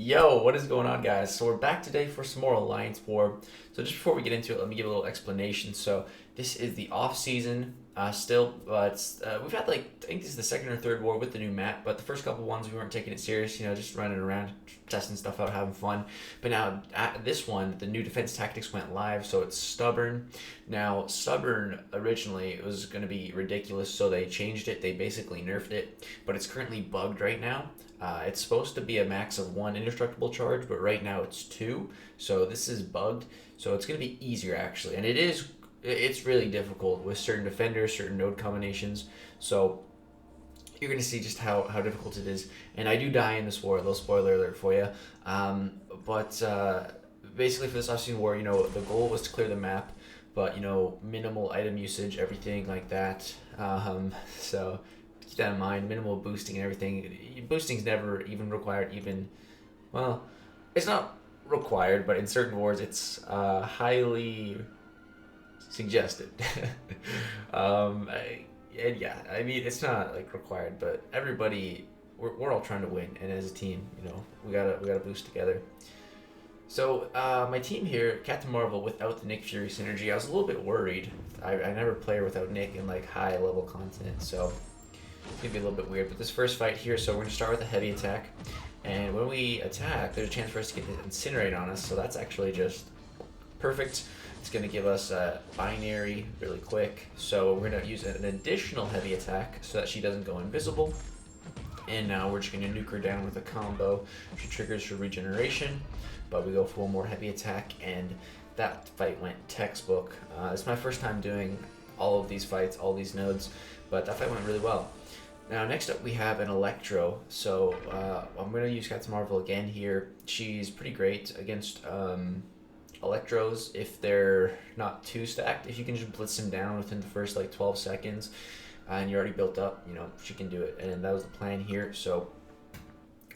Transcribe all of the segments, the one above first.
Yo, what is going on, guys? So we're back today for some more Alliance War. So just before we get into it, let me give a little explanation. So this is the off season still, but we've had I think this is the second or third war with the new map. But the first couple ones we weren't taking it serious, just running around, testing stuff out, having fun. But now at this one, the new defense tactics went live, so it's Stubborn. Now Stubborn originally it was going to be ridiculous, so they changed it. They basically nerfed it, but it's currently bugged right now. It's supposed to be a max of one indestructible charge, but right now it's two. So this is bugged. So it's going to be easier actually, and it's really difficult with certain defenders, certain node combinations. So you're going to see just how difficult it is. And I do die in this war. A little spoiler alert for you. But basically for this off-season war, the goal was to clear the map, but minimal item usage, everything like that. So keep that in mind. Minimal boosting and everything. Boosting's never even required. Well, it's not required, but in certain wars, it's highly suggested. And yeah, I mean it's not required, but everybody we're all trying to win, and as a team, we gotta boost together. So my team here, Captain Marvel, without the Nick Fury synergy, I was a little bit worried. I never play without Nick in high level content, so it's gonna be a little bit weird. But this first fight here, so we're gonna start with a heavy attack, and when we attack, there's a chance for us to get Incinerate on us, so that's actually just perfect. It's going to give us a binary really quick. So we're going to use an additional heavy attack so that she doesn't go invisible. And now we're just going to nuke her down with a combo. She triggers her regeneration, but we go for one more heavy attack, and that fight went textbook. It's my first time doing all of these fights, all these nodes, but that fight went really well. Now next up we have an Electro. So I'm going to use Captain Marvel again here. She's pretty great against Electros if they're not too stacked. If you can just blitz them down within the first 12 seconds and you're already built up, she can do it. And that was the plan here. So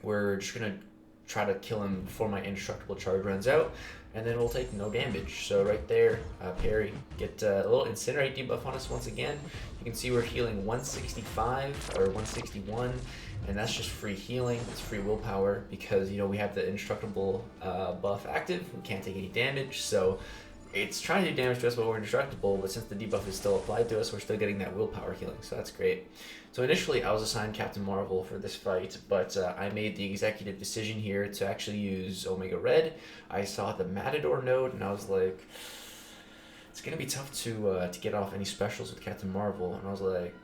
we're just gonna try to kill him before my indestructible charge runs out, and then we'll take no damage. So right there, parry, get a little Incinerate debuff on us once again. You can see we're healing 165 or 161, and that's just free healing. It's free willpower because we have the indestructible buff active. We can't take any damage, so it's trying to do damage to us, but we're indestructible. But since the debuff is still applied to us, we're still getting that willpower healing, so that's great. So initially, I was assigned Captain Marvel for this fight, but I made the executive decision here to actually use Omega Red. I saw the Matador node, and I was like, it's gonna be tough to get off any specials with Captain Marvel, and I was like,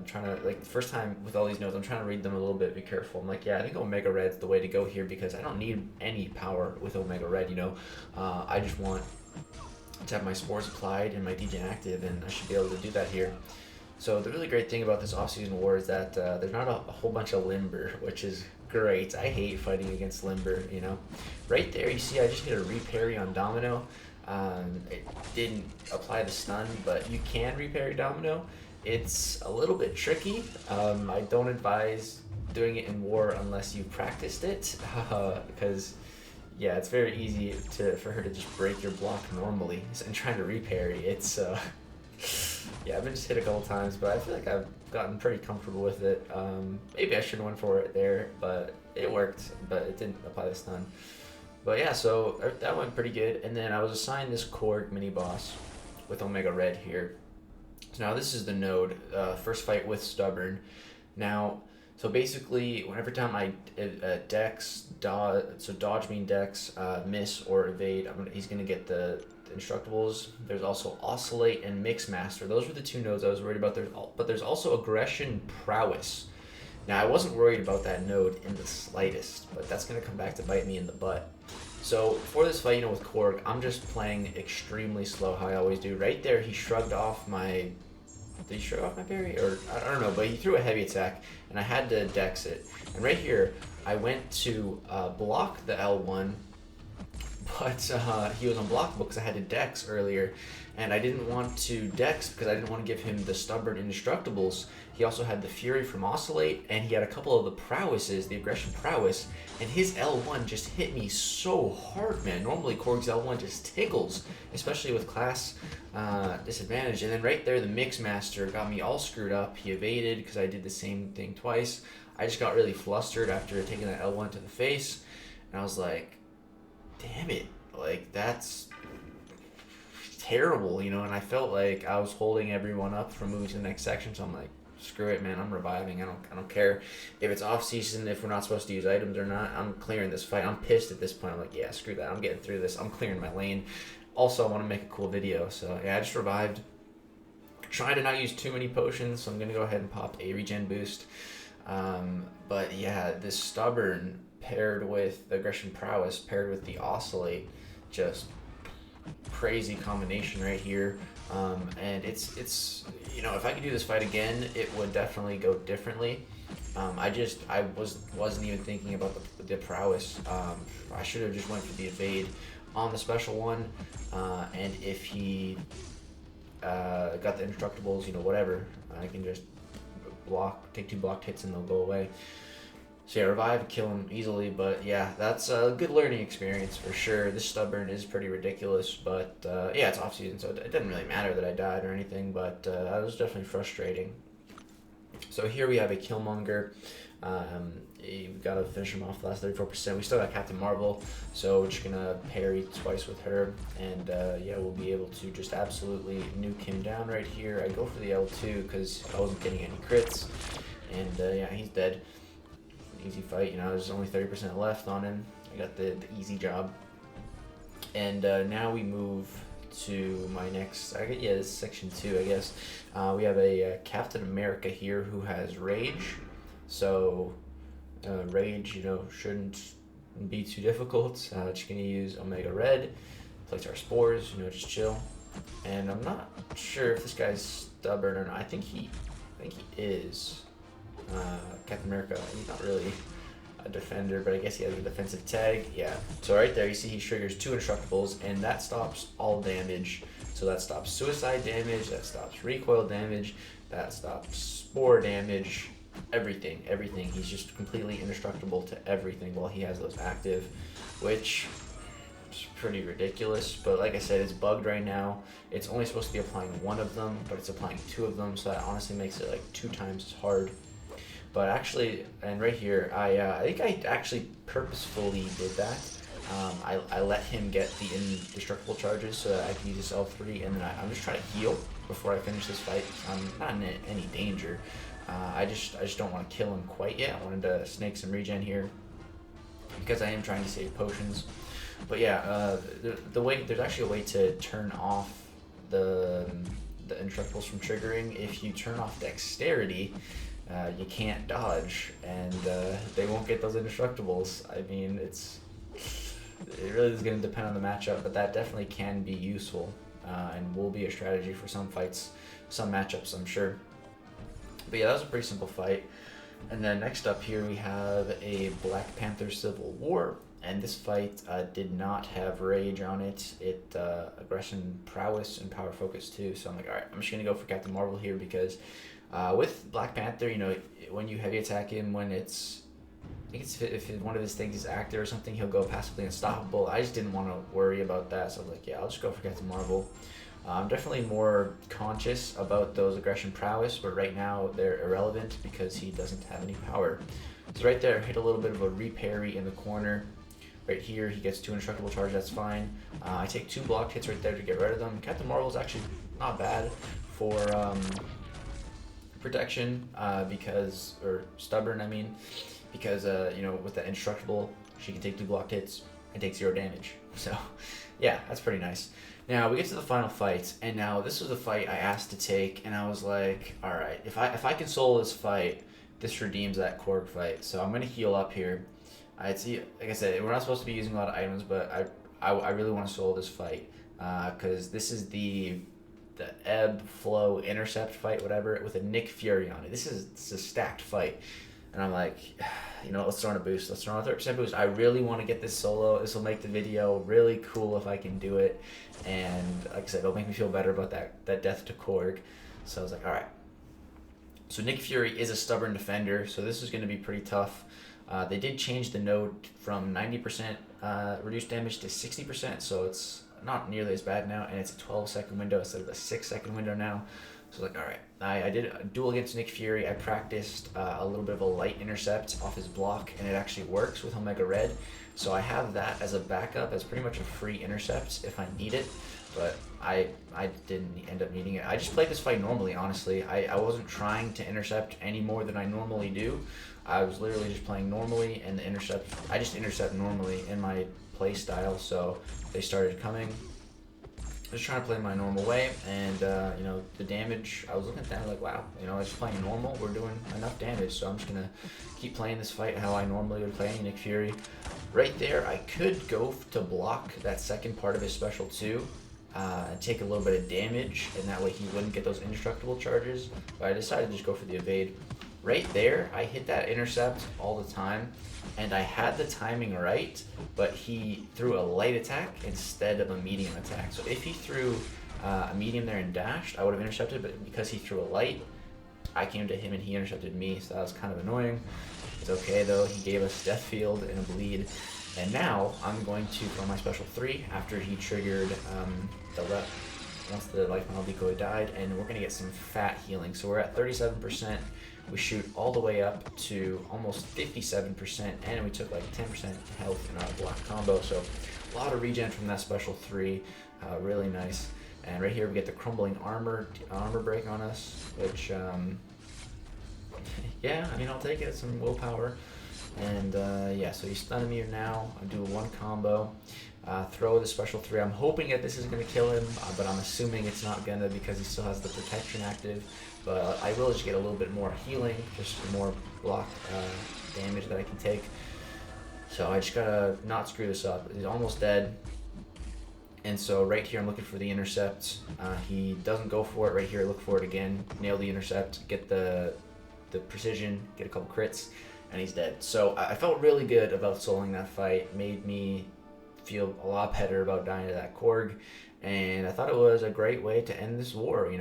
trying to the first time with all these nodes, I'm trying to read them a little bit, be careful. I'm like, yeah, I think Omega Red's the way to go here because I don't need any power with Omega Red. I just want to have my spores applied and my degen active, and I should be able to do that here. So the really great thing about this off-season war is that there's not a whole bunch of limber, which is great. I hate fighting against limber. Right there, you see, I just hit a reparry on Domino. It didn't apply the stun, but you can reparry Domino. It's a little bit tricky. I don't advise doing it in war unless you practiced it, because yeah, it's very easy for her to just break your block normally and trying to reparry. It's yeah, I've been just hit a couple times, but I feel like I've gotten pretty comfortable with it. Maybe I should have went for it there, but it worked, but it didn't apply the stun. But yeah, so that went pretty good. And then I was assigned this Korg mini boss with Omega Red here. So now this is the node, first fight with Stubborn. Now, so basically, whenever time I dodge mean dex, miss or evade, he's gonna get the instructables. There's also Oscillate and Mix Master. Those were the two nodes I was worried about. But there's also Aggression Prowess. Now, I wasn't worried about that node in the slightest, but that's gonna come back to bite me in the butt. So for this fight, with Korg, I'm just playing extremely slow, how I always do. Right there, he shrugged off my... Did he shrug off my parry? Or, I don't know, but he threw a heavy attack, and I had to dex it. And right here, I went to block the L1, but he was unblockable because I had to dex earlier. And I didn't want to dex because I didn't want to give him the Stubborn Indestructibles. He also had the Fury from Oscillate, and he had a couple of the prowesses, the Aggression Prowess, and his L1 just hit me so hard, man. Normally, Korg's L1 just tickles, especially with class disadvantage. And then right there, the Mix Master got me all screwed up. He evaded because I did the same thing twice. I just got really flustered after taking that L1 to the face, and I was like, damn it, like that's terrible, you know. And I felt like I was holding everyone up from moving to the next section, so I'm like, screw it, man, I'm reviving. I don't care if it's off season, if we're not supposed to use items or not. I'm clearing this fight. I'm pissed at this point. I'm like, yeah, screw that, I'm getting through this. I'm clearing my lane. Also, I want to make a cool video, so yeah, I just revived. Trying to not use too many potions, so I'm gonna go ahead and pop a regen boost. But yeah, this Stubborn paired with the Aggression Prowess paired with the Oscillate, just crazy combination right here. And it's you know, if I could do this fight again, it would definitely go differently. I wasn't even thinking about the prowess. I should have just went for the evade on the special one, and if he got the indestructibles, you know, whatever, I can just take 2 blocked hits and they'll go away. So yeah, revive, kill him easily, but yeah, that's a good learning experience for sure. This Stubborn is pretty ridiculous, but yeah, it's off season, so it didn't really matter that I died or anything, but that was definitely frustrating. So here we have a Killmonger. You've got to finish him off the last 34%. We still got Captain Marvel, so we're just gonna parry twice with her, and yeah, we'll be able to just absolutely nuke him down right here. I go for the L2 because I wasn't getting any crits, and yeah, he's dead. Easy fight, you know, there's only 30% left on him. I got the easy job. And now we move to my next, this is section 2, I guess. We have a Captain America here who has Rage. So Rage, you know, shouldn't be too difficult. Just gonna use Omega Red, place our spores, you know, just chill. And I'm not sure if this guy's stubborn or not. I think he is. Captain America, he's not really a defender, but I guess he has a defensive tag. Yeah, so right there you see he triggers 2 indestructibles, and that stops all damage. So that stops suicide damage, that stops recoil damage, that stops spore damage, everything. He's just completely indestructible to everything while he has those active, which is pretty ridiculous. But like I said, it's bugged right now. It's only supposed to be applying 1 of them, but it's applying 2 of them, so that honestly makes it like 2 times as hard. But actually, and right here, I think I actually purposefully did that. I let him get the indestructible charges so that I can use this L3, and then I'm just trying to heal before I finish this fight. I'm not in any danger. I just don't want to kill him quite yet. I wanted to snake some regen here because I am trying to save potions. But yeah, there's actually a way to turn off the indestructibles from triggering. If you turn off dexterity, you can't dodge, and they won't get those indestructibles. I mean, it really is going to depend on the matchup, but that definitely can be useful, and will be a strategy for some fights, some matchups, I'm sure. But yeah, that was a pretty simple fight. And then next up here we have a Black Panther Civil War, and this fight did not have Rage on it. It Aggression, Prowess, and Power Focus too. So I'm like, all right, I'm just going to go for Captain Marvel here because with Black Panther, you know, when you heavy attack him, when it's, I think it's if one of his things is active or something, he'll go passively unstoppable. I just didn't want to worry about that, so I was like, yeah, I'll just go for Captain Marvel. I'm definitely more conscious about those Aggression Prowess, but right now they're irrelevant because he doesn't have any power. So right there, hit a little bit of a re-parry in the corner. Right here, he gets 2 indestructible charge, that's fine. I take 2 blocked hits right there to get rid of them. Captain Marvel is actually not bad for protection, or Stubborn, I mean, because, you know, with the indestructible, she can take 2 blocked hits and take 0 damage. So, yeah, that's pretty nice. Now, we get to the final fight, and now this was a fight I asked to take, and I was like, alright, if I can solo this fight, this redeems that Korg fight. So I'm going to heal up here. I'd see, like I said, we're not supposed to be using a lot of items, but I really want to solo this fight, because this is the Ebb, Flow, Intercept fight, whatever, with a Nick Fury on it. This is a stacked fight. And I'm like, you know, let's throw in a boost. Let's throw in a 30% boost. I really want to get this solo. This will make the video really cool if I can do it. And like I said, it'll make me feel better about that death to Korg. So I was like, all right. So Nick Fury is a stubborn defender, so this is going to be pretty tough. They did change the node from 90% reduced damage to 60%, so it's not nearly as bad now, and it's a 12-second window instead of a 6-second window now. So I was like, all right. I did a duel against Nick Fury. I practiced a little bit of a light intercept off his block, and it actually works with Omega Red. So I have that as a backup, as pretty much a free intercept if I need it. But I didn't end up needing it. I just played this fight normally, honestly. I wasn't trying to intercept any more than I normally do. I was literally just playing normally, and I just intercept normally in my play style. So they started coming. Just trying to play my normal way, and the damage, I was looking at that like, wow, I was just playing normal, we're doing enough damage, so I'm just gonna keep playing this fight how I normally would play Nick Fury. Right there, I could go to block that second part of his special too, and take a little bit of damage, and that way he wouldn't get those indestructible charges, but I decided to just go for the evade. Right there, I hit that intercept all the time, and I had the timing right, but he threw a light attack instead of a medium attack. So if he threw a medium there and dashed, I would have intercepted, but because he threw a light, I came to him and he intercepted me, so that was kind of annoying. It's okay though, he gave us Death Field and a bleed. And now I'm going to throw my special 3 after he triggered once the life model decoy died, and we're going to get some fat healing. So we're at 37%. We shoot all the way up to almost 57%, and we took like 10% health in our block combo. So a lot of regen from that special 3, really nice. And right here we get the crumbling armor break on us, which, yeah, I mean, I'll take it, some willpower. And yeah, so he's stun immune now. I do one combo, throw the special 3. I'm hoping that this is going to kill him, but I'm assuming it's not going to because he still has the protection active. But I will just get a little bit more healing, just more block damage that I can take. So I just gotta not screw this up. He's almost dead. And so right here I'm looking for the intercept. He doesn't go for it. Right here, look for it again. Nail the intercept, get the precision, get a couple crits, and he's dead. So I felt really good about soloing that fight. Made me feel a lot better about dying to that Korg. And I thought it was a great way to end this war,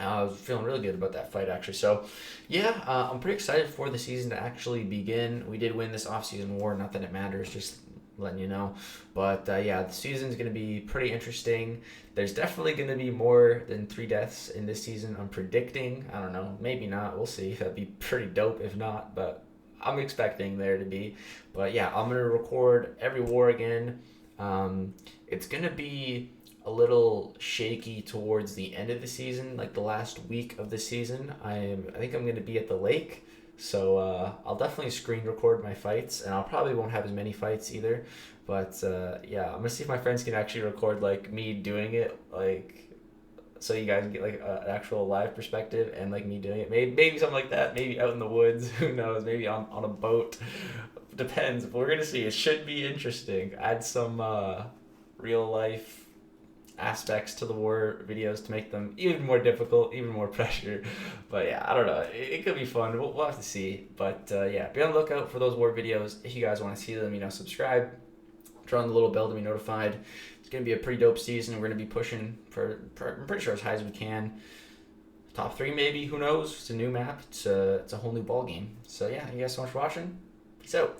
I was feeling really good about that fight, actually. So, yeah, I'm pretty excited for the season to actually begin. We did win this off-season war. Not that it matters, just letting you know. But, yeah, the season's going to be pretty interesting. There's definitely going to be more than 3 deaths in this season, I'm predicting. I don't know. Maybe not. We'll see. That'd be pretty dope if not. But I'm expecting there to be. But, yeah, I'm going to record every war again. It's going to be a little shaky towards the end of the season, like the last week of the season. I think I'm going to be at the lake, so I'll definitely screen record my fights, and I'll probably won't have as many fights either, but yeah, I'm gonna see if my friends can actually record like me doing it, like so you guys get like an actual live perspective and like me doing it. Maybe something like that, maybe out in the woods, who knows, maybe on a boat. Depends, but we're gonna see. It should be interesting. Add some real life aspects to the war videos to make them even more difficult, even more pressure. But yeah, I don't know. It could be fun. We'll have to see. But yeah, be on the lookout for those war videos. If you guys want to see them, subscribe, turn on the little bell to be notified. It's going to be a pretty dope season. We're going to be pushing for I'm pretty sure as high as we can. Top 3 maybe, who knows? It's a new map. It's a whole new ball game. So yeah, you guys so much for watching. Peace out.